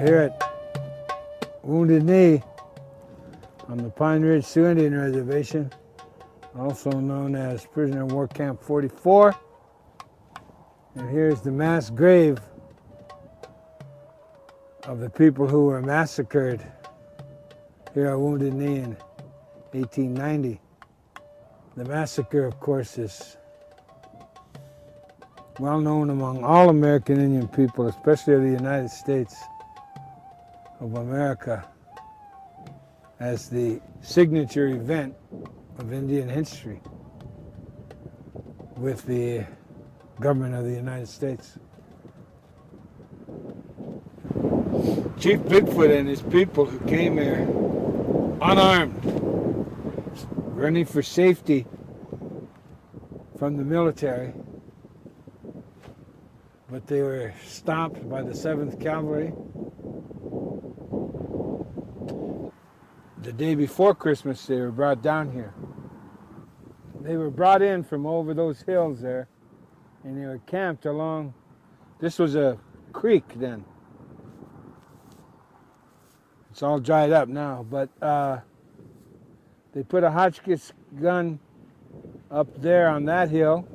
here at Wounded Knee on the Pine Ridge Sioux Indian Reservation, also known as Prisoner of War Camp 44. And here's the mass grave of the people who were massacred here at Wounded Knee in 1890. The massacre, of course, is well known among all American Indian people, especially of the United States of America, as the signature event of Indian history with the government of the United States. Chief Bigfoot and his people who came here unarmed, running for safety from the military, but they were stopped by the 7th Cavalry. The day before Christmas, they were brought down here. They were brought in from over those hills there, and they were camped along. This was a creek then. It's all dried up now, but they put a Hotchkiss gun up there on that hill.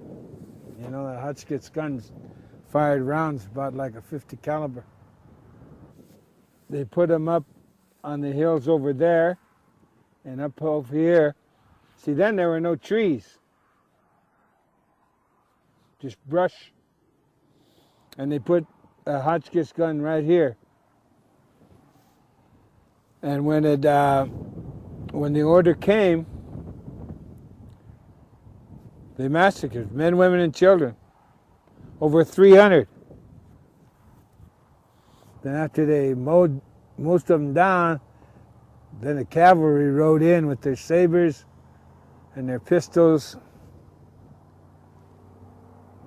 You know, the Hotchkiss guns fired rounds about like a .50 caliber. They put them up on the hills over there and up over here. See, then there were no trees, just brush. And they put a Hotchkiss gun right here. And when the order came, they massacred men, women, and children. Over 300. Then after they mowed most of them down, then the cavalry rode in with their sabers and their pistols,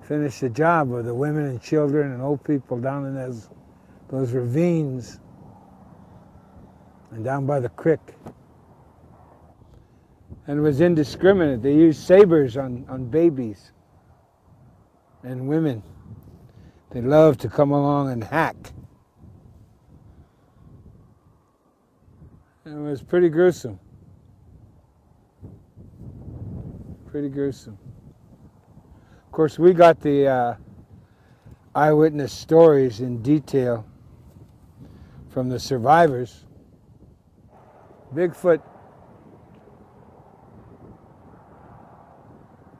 finished the job of the women and children and old people down in those ravines and down by the creek. And it was indiscriminate. They used sabers on babies and women. They loved to come along and hack. It was pretty gruesome. Pretty gruesome. Of course, we got the eyewitness stories in detail from the survivors. Bigfoot,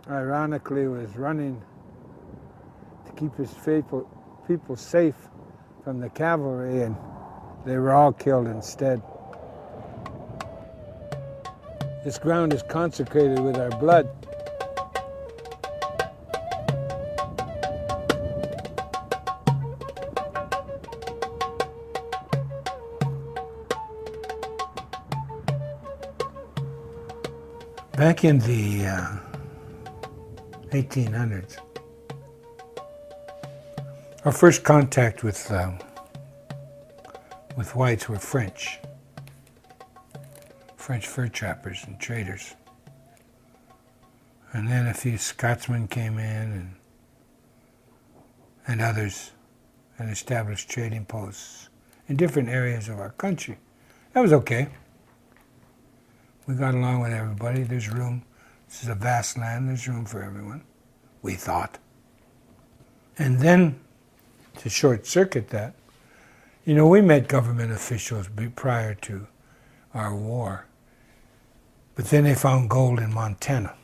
ironically, was running to keep his people safe from the cavalry, and they were all killed instead. This ground is consecrated with our blood. Back in the 1800s, our first contact with whites were French fur trappers and traders. And then a few Scotsmen came in and others, and established trading posts in different areas of our country. That was okay. We got along with everybody. There's room. This is a vast land. There's room for everyone, we thought. And then, to short circuit that, you know, we met government officials prior to our war. But then they found gold in Montana.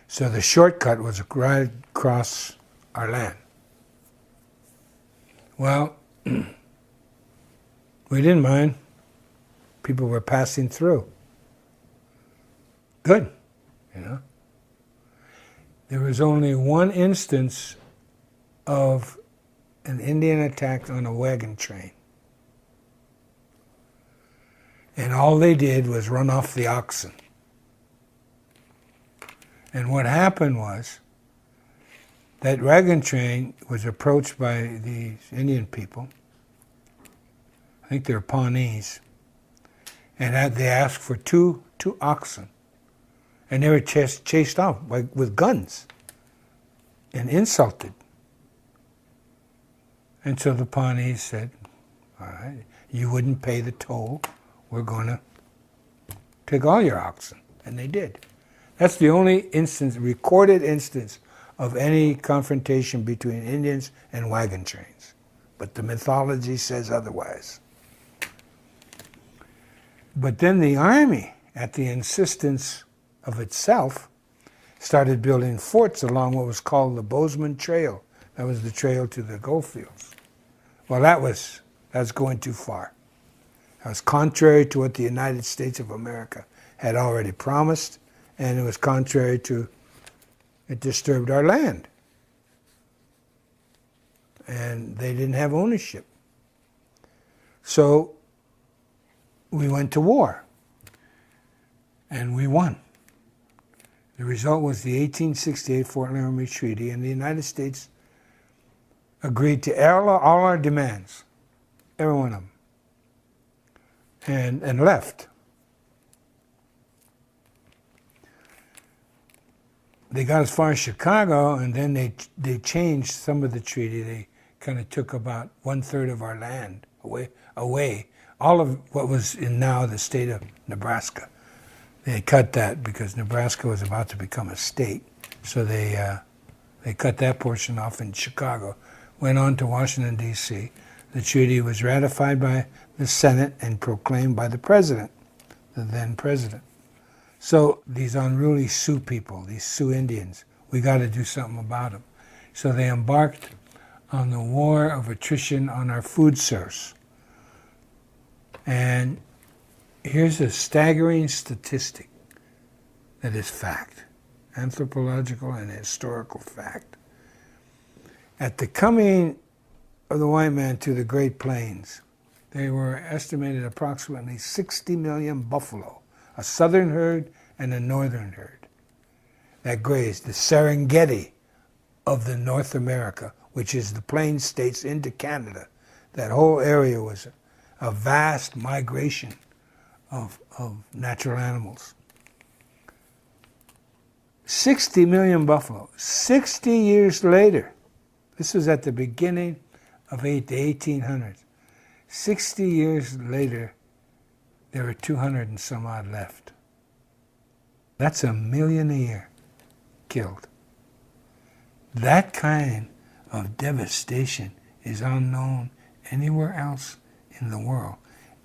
So the shortcut was right across our land. Well, we didn't mind. People were passing through. Good, you know. There was only one instance of an Indian attack on a wagon train. And all they did was run off the oxen. And what happened was that wagon train was approached by these Indian people. I think they're Pawnees. And they asked for two oxen. And they were chased off with guns and insulted. And so the Pawnees said, all right, you wouldn't pay the toll, we're going to take all your oxen. And they did. That's the only instance, recorded instance, of any confrontation between Indians and wagon trains. But the mythology says otherwise. But then the Army, at the insistence of itself, started building forts along what was called the Bozeman Trail. That was the trail to the gold fields. Well, that was going too far. That was contrary to what the United States of America had already promised, and it was contrary to, it disturbed our land. And they didn't have ownership. So we went to war, and we won. The result was the 1868 Fort Laramie Treaty, and the United States agreed to all our demands, every one of them, and left. They got as far as Chicago, and then they changed some of the treaty. They kind of took about 1/3 of our land away. All of what was in now the state of Nebraska. They cut that because Nebraska was about to become a state. So they cut that portion off in Chicago. Went on to Washington, D.C. The treaty was ratified by the Senate and proclaimed by the president, the then president. So these unruly Sioux people, these Sioux Indians, we got to do something about them. So they embarked on the war of attrition on our food source. And here's a staggering statistic that is fact, anthropological and historical fact. At the coming of the white man to the Great Plains, there were estimated approximately 60 million buffalo, a southern herd and a northern herd, that grazed the Serengeti of the North America, which is the Plains states into Canada. That whole area was a vast migration of natural animals. 60 million buffalo. 60 years later, this was at the beginning of the 1800s. 60 years later, there were 200 and some odd left. That's 1 million a year killed. That kind of devastation is unknown anywhere else in the world.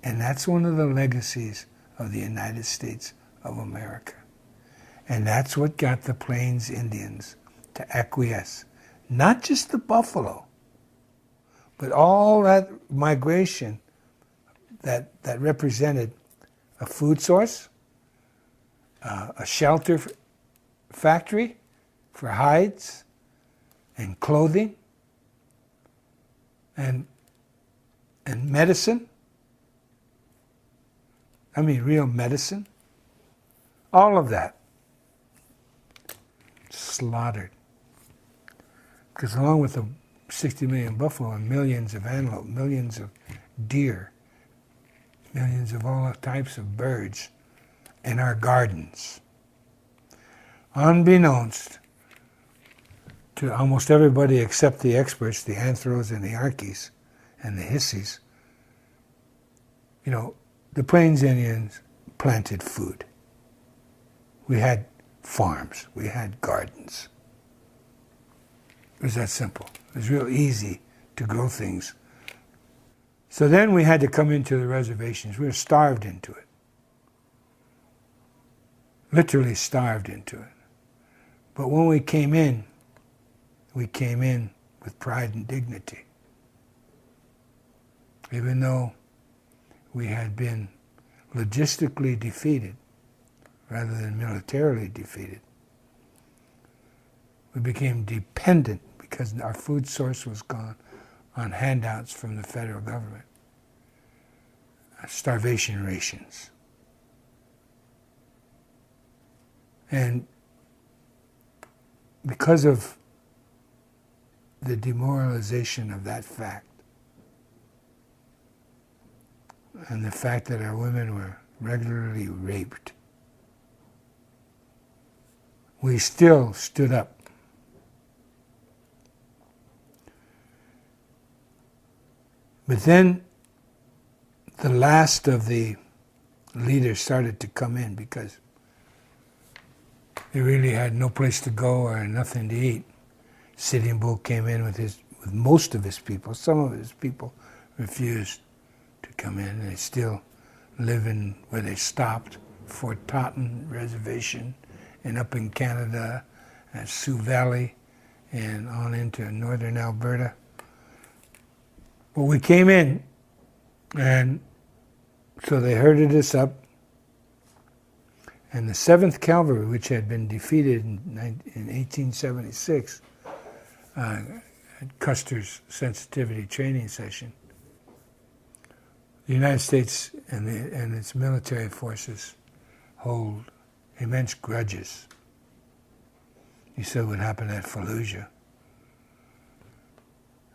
And that's one of the legacies of the United States of America. And that's what got the Plains Indians to acquiesce. Not just the buffalo, but all that migration that represented a food source, a shelter factory for hides and clothing, and medicine. I mean, real medicine. All of that slaughtered. Because along with the 60 million buffalo and millions of antelope, millions of deer, millions of all types of birds in our gardens, unbeknownst to almost everybody except the experts, the anthros and the archies and the hissies, you know, the Plains Indians planted food. We had farms. We had gardens. It was that simple. It was real easy to grow things. So then we had to come into the reservations. We were starved into it. Literally starved into it. But when we came in with pride and dignity. Even though we had been logistically defeated rather than militarily defeated. We became dependent because our food source was gone on handouts from the federal government, starvation rations. And because of the demoralization of that fact, and the fact that our women were regularly raped, we still stood up. But then the last of the leaders started to come in because they really had no place to go or nothing to eat. Sitting Bull came in with most of his people. Some of his people refused to come in. They still live in where they stopped, Fort Totten Reservation, and up in Canada at Sioux Valley and on into northern Alberta. Well, we came in, and so they herded us up, and the 7th Cavalry, which had been defeated in 1876 at Custer's sensitivity training session, the United States and its military forces hold immense grudges. You saw what happened at Fallujah.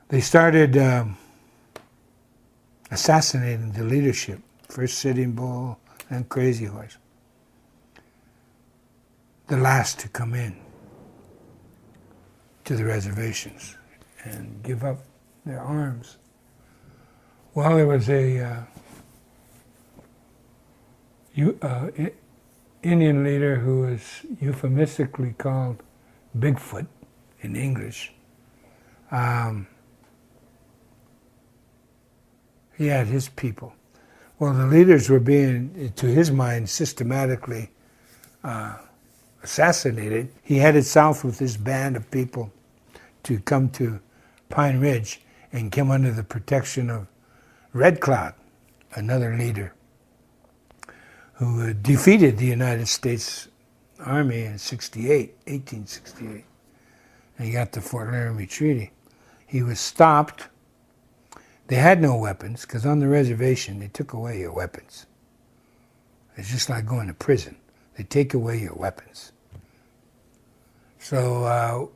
They started assassinating the leadership. First Sitting Bull, then Crazy Horse. The last to come in to the reservations and give up their arms. Well, there was a Indian leader who was euphemistically called Bigfoot in English. He had his people. Well, the leaders were being, to his mind, systematically assassinated. He headed south with his band of people to come to Pine Ridge and come under the protection of Red Cloud, another leader who defeated the United States Army in 1868. And he got the Fort Laramie Treaty. He was stopped. They had no weapons, because on the reservation, they took away your weapons. It's just like going to prison. They take away your weapons. So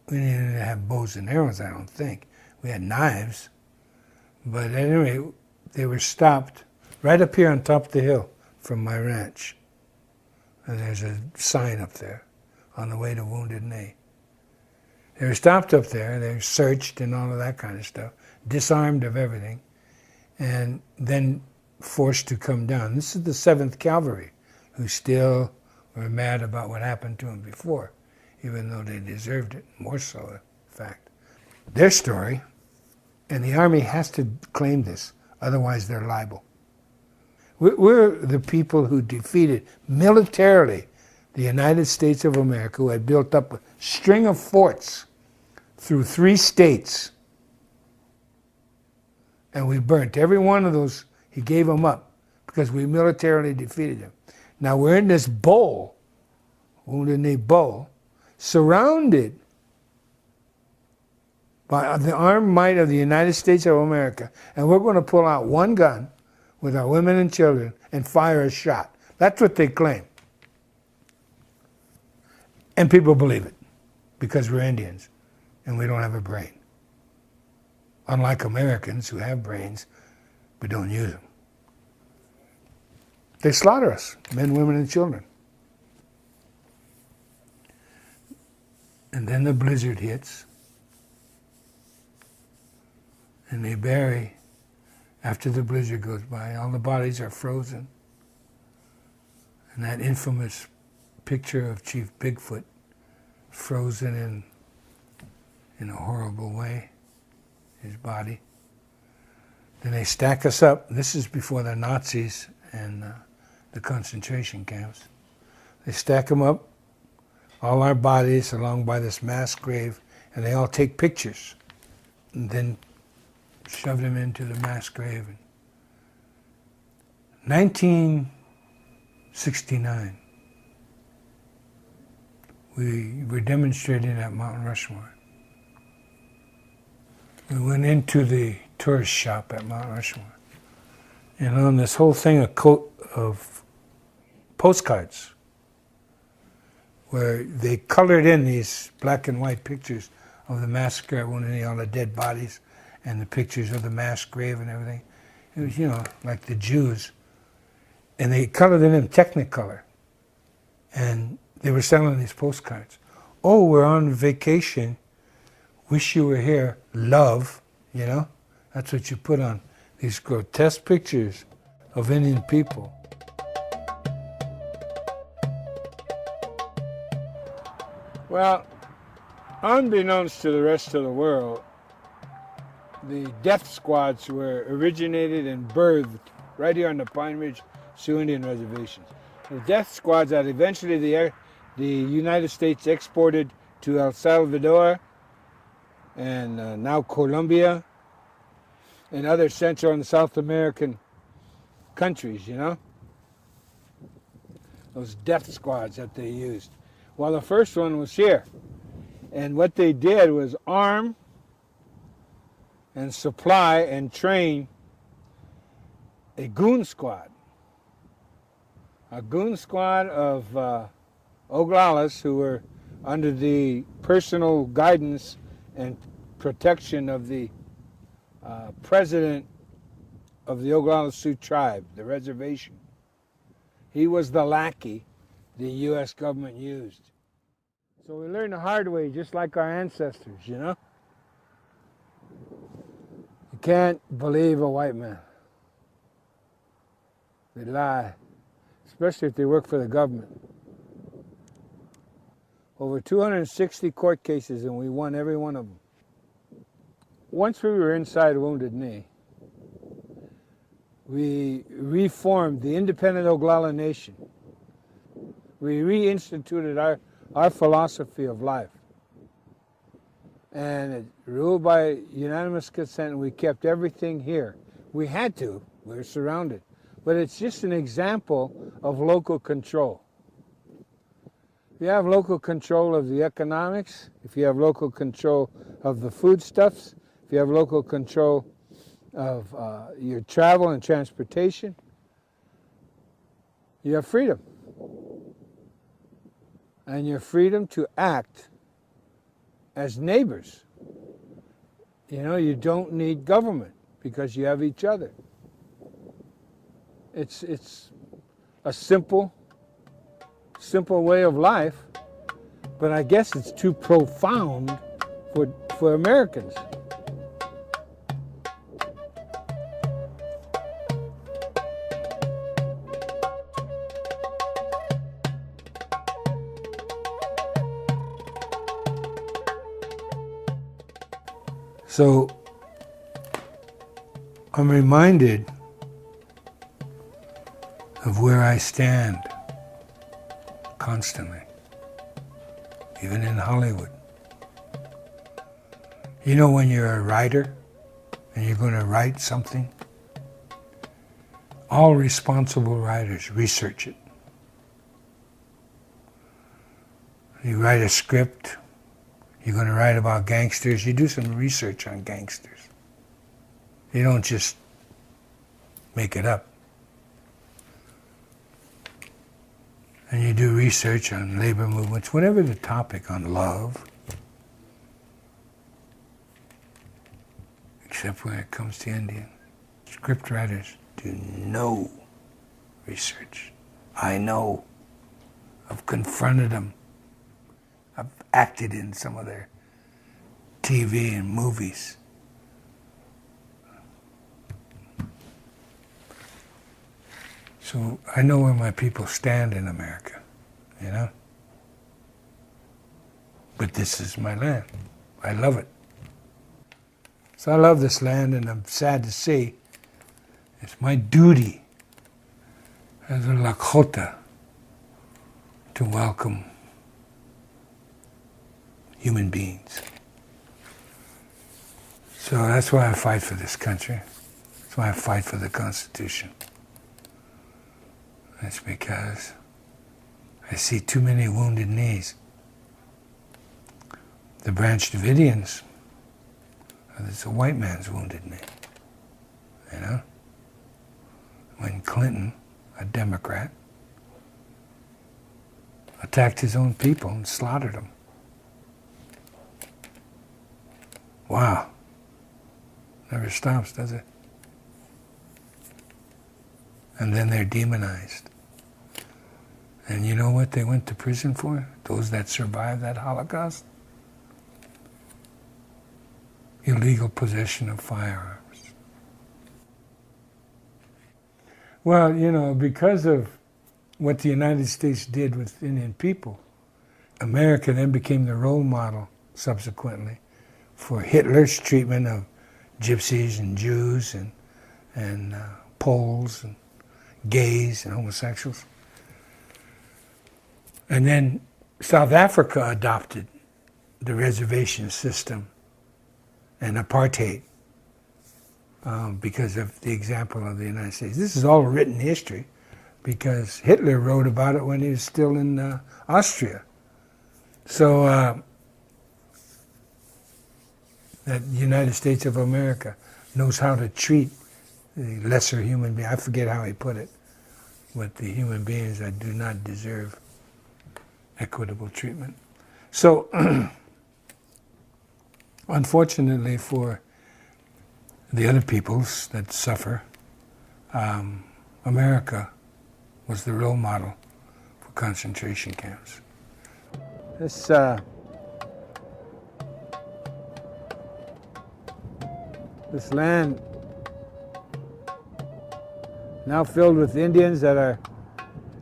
we didn't have bows and arrows, I don't think. We had knives. But anyway, they were stopped right up here on top of the hill from my ranch. And there's a sign up there on the way to Wounded Knee. They were stopped up there. They were searched and all of that kind of stuff, disarmed of everything, and then forced to come down. This is the 7th Cavalry, who still were mad about what happened to them before, even though they deserved it, more so, in fact. Their story, and the Army has to claim this, otherwise they're liable. We're the people who defeated militarily the United States of America, who had built up a string of forts through 3 states. And we burnt every one of those. He gave them up because we militarily defeated them. Now we're in this bowl, Wounded Knee Bowl, surrounded by the armed might of the United States of America, and we're going to pull out one gun with our women and children and fire a shot. That's what they claim. And people believe it because we're Indians and we don't have a brain. Unlike Americans who have brains but don't use them. They slaughter us, men, women, and children. And then the blizzard hits, and they bury, after the blizzard goes by, all the bodies are frozen. And that infamous picture of Chief Bigfoot frozen in a horrible way, his body. Then they stack us up. This is before the Nazis and the concentration camps. They stack them up, all our bodies along by this mass grave, and they all take pictures and then shove them into the mass grave. 1969, we were demonstrating at Mount Rushmore. We went into the tourist shop at Mount Rushmore, and on this whole thing, a coat of postcards where they colored in these black and white pictures of the massacre at Wounded Knee, all the dead bodies, and the pictures of the mass grave and everything. It was, like the Jews. And they colored it in Technicolor. And they were selling these postcards. Oh, we're on vacation. Wish you were here. Love, That's what you put on these grotesque pictures of Indian people. Well, unbeknownst to the rest of the world, the death squads were originated and birthed right here on the Pine Ridge Sioux Indian Reservations. The death squads that eventually the United States exported to El Salvador and now Colombia and other Central and South American countries, you know? Those death squads that they used. Well, the first one was here. And what they did was arm and supply and train a goon squad. A goon squad of Oglalas who were under the personal guidance and protection of the president of the Oglala Sioux tribe, the reservation. He was the lackey the U.S. government used. So we learned the hard way, just like our ancestors, you know? You can't believe a white man. They lie, especially if they work for the government. Over 260 court cases, and we won every one of them. Once we were inside Wounded Knee, we reformed the independent Oglala Nation. We reinstituted our philosophy of life. And it ruled by unanimous consent, and we kept everything here. We had to, we were surrounded. But it's just an example of local control. If you have local control of the economics, if you have local control of the foodstuffs, if you have local control of your travel and transportation, you have freedom. And your freedom to act as neighbors. You know, you don't need government because you have each other. It's a simple way of life, but I guess it's too profound for Americans. So I'm reminded of where I stand constantly, even in Hollywood. You know, when you're a writer and you're going to write something, all responsible writers research it. You write a script, you're going to write about gangsters, you do some research on gangsters. You don't just make it up. And you do research on labor movements, whatever the topic, on love. Except when it comes to Indian. Script writers do no research. I know. I've confronted them. I've acted in some of their TV and movies. So I know where my people stand in America, you know? But this is my land. I love it. So I love this land, and I'm sad to say it's my duty as a Lakotah to welcome human beings. So that's why I fight for this country. That's why I fight for the Constitution. That's because I see too many wounded knees. The Branch Davidians, it's a white man's wounded knee, you know? When Clinton, a Democrat, attacked his own people and slaughtered them. Wow. Never stops, does it? And then they're demonized. And you know what they went to prison for? Those that survived that Holocaust? Illegal possession of firearms. Well, because of what the United States did with Indian people, America then became the role model subsequently for Hitler's treatment of gypsies and Jews and Poles and gays and homosexuals. And then South Africa adopted the reservation system and apartheid because of the example of the United States. This is all written history because Hitler wrote about it when he was still in Austria. So that United States of America knows how to treat the lesser human being. I forget how he put it, but the human beings that do not deserve equitable treatment. So, unfortunately for the other peoples that suffer, America was the role model for concentration camps. This land now filled with Indians that are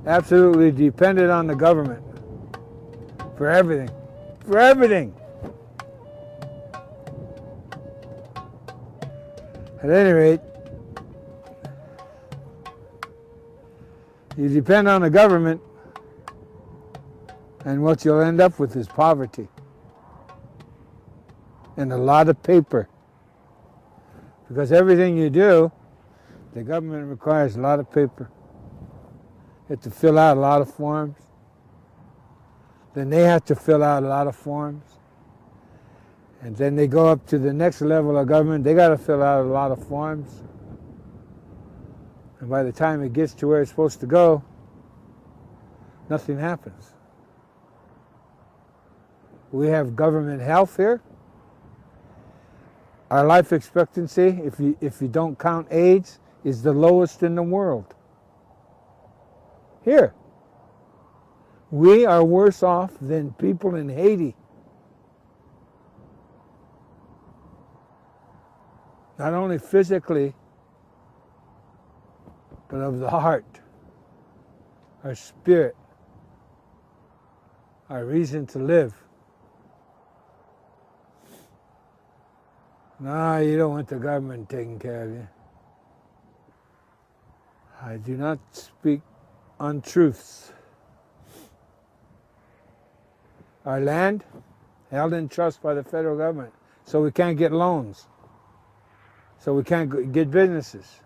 absolutely dependent on the government for everything. For everything! At any rate, you depend on the government, and what you'll end up with is poverty and a lot of paper. Because everything you do, the government requires a lot of paper. You have to fill out a lot of forms. Then they have to fill out a lot of forms. And then they go up to the next level of government, they got to fill out a lot of forms. And by the time it gets to where it's supposed to go, nothing happens. We have government health here. Our life expectancy, if you don't count AIDS, is the lowest in the world. Here. We are worse off than people in Haiti. Not only physically, but of the heart, our spirit, our reason to live. No, you don't want the government taking care of you. I do not speak untruths. Our land held in trust by the federal government, so we can't get loans, so we can't get businesses.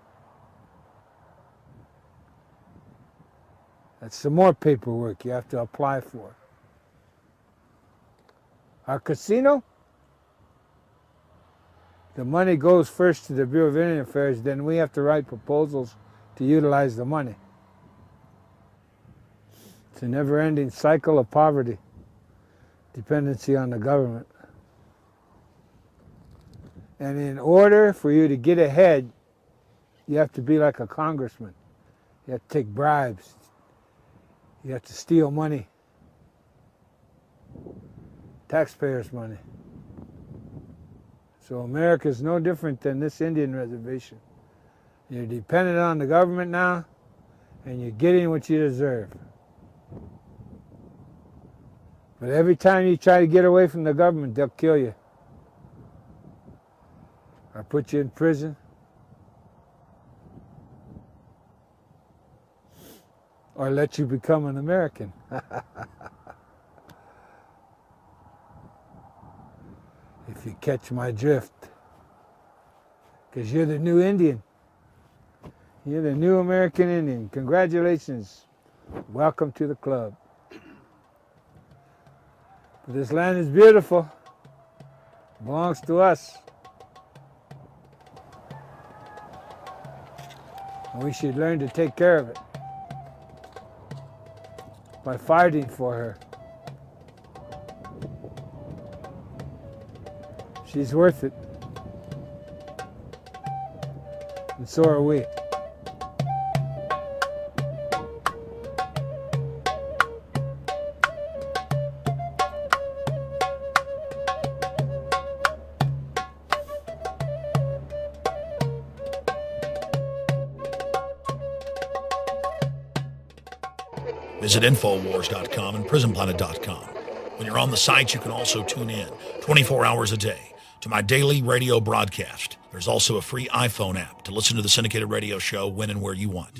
That's some more paperwork you have to apply for. Our casino, the money goes first to the Bureau of Indian Affairs, then we have to write proposals to utilize the money. It's a never-ending cycle of poverty, dependency on the government. And in order for you to get ahead, you have to be like a congressman. You have to take bribes. You have to steal money, taxpayers' money. So America is no different than this Indian reservation. You're dependent on the government now, and you're getting what you deserve. But every time you try to get away from the government, they'll kill you. Or put you in prison. Or let you become an American. If you catch my drift. Because you're the new Indian. You're the new American Indian. Congratulations. Welcome to the club. This land is beautiful. It belongs to us. And we should learn to take care of it by fighting for her. She's worth it. And so are we. Visit Infowars.com and PrisonPlanet.com. When you're on the site, you can also tune in 24 hours a day to my daily radio broadcast. There's also a free iPhone app to listen to the syndicated radio show when and where you want.